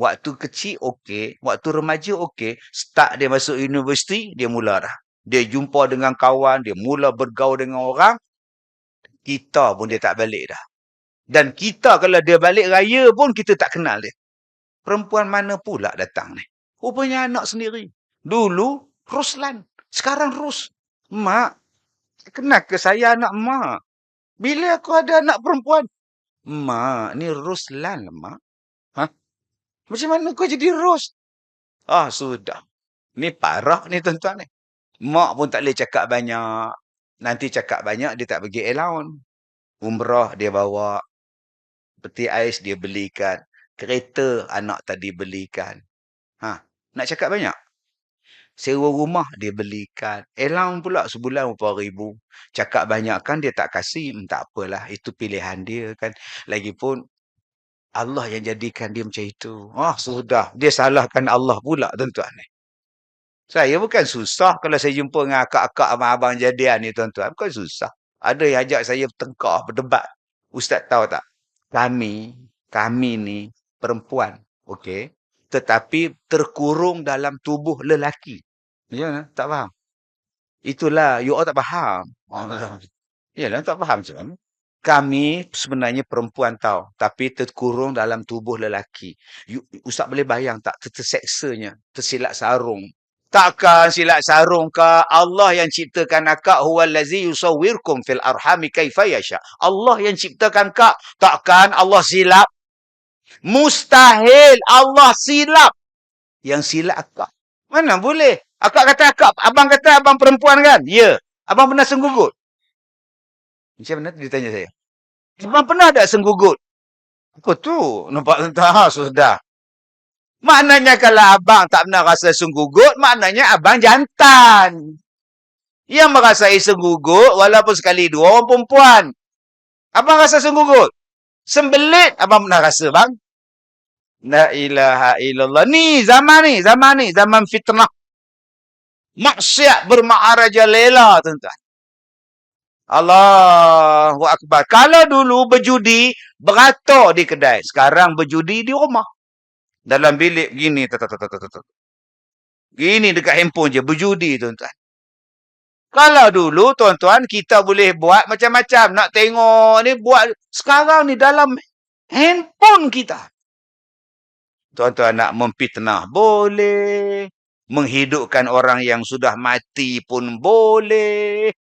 Waktu kecil okey, waktu remaja okey, start dia masuk universiti, dia mula dah. Dia jumpa dengan kawan, dia mula bergaul dengan orang, kita pun dia tak balik dah. Dan kita kalau dia balik raya pun kita tak kenal dia. Perempuan mana pula datang ni? Rupanya anak sendiri. Dulu Ruslan, sekarang Rus. Mak, kenal ke saya anak mak? Bila aku ada anak perempuan? Mak, ni Ruslan lah, mak. Ha? Macam mana kau jadi Rus? Ah, sudah. Ni parah ni tuan-tuan ni. Mak pun tak boleh cakap banyak. Nanti cakap banyak, dia tak bagi allowance. Umrah dia bawa. Peti ais dia belikan. Kereta anak tadi belikan. Ha, nak cakap banyak? Sewa rumah dia belikan. Allowance pula sebulan berapa ribu. Cakap banyak kan dia tak kasih. Tak apalah. Itu pilihan dia kan. Lagipun Allah yang jadikan dia macam itu. Ah, sudah. Dia salahkan Allah pula tuan-tuan ni. Saya bukan susah kalau saya jumpa dengan akak-akak abang-abang jadian ni tuan-tuan. Bukan susah. Ada yang ajak saya bertengkar, berdebat. Ustaz tahu tak? Kami ni perempuan. Okey. Tetapi terkurung dalam tubuh lelaki. Ya, tak faham. Itulah, you all tak faham. Yalah, tak faham macam mana. Kami sebenarnya perempuan tahu. Tapi terkurung dalam tubuh lelaki. Ustaz boleh bayang tak terseksanya, tersilap sarung. Takkan silap sarung ke? Allah yang ciptakan akak huwallazi yusawwirkum fil arhami kaifa yasha. Allah yang ciptakan kak. Takkan Allah silap? Mustahil Allah silap. Yang silap akak. Mana boleh? Akak kata akak, abang kata abang perempuan kan? Ya. Abang pernah senggugut? Macam mana dia tanya saya? Abang pernah tak senggugut? Apa tu? Nampak tak? Sudah. Maknanya kalau abang tak pernah rasa senggugut, maknanya abang jantan. Yang merasai senggugut, walaupun sekali dua orang perempuan. Abang rasa senggugut? Sembelit, abang pernah rasa bang? La ilaha illallah. Ni, zaman fitnah. Maksiat berma'arajalela, tuan-tuan. Allahu Akbar. Kalau dulu berjudi, beratur di kedai. Sekarang berjudi di rumah. Dalam bilik begini. Gini dekat handphone je. Berjudi, tuan-tuan. Kalau dulu, tuan-tuan, kita boleh buat macam-macam. Nak tengok ni, buat. Sekarang ni dalam handphone kita. Tuan-tuan nak memfitnah boleh. Menghidupkan orang yang sudah mati pun boleh.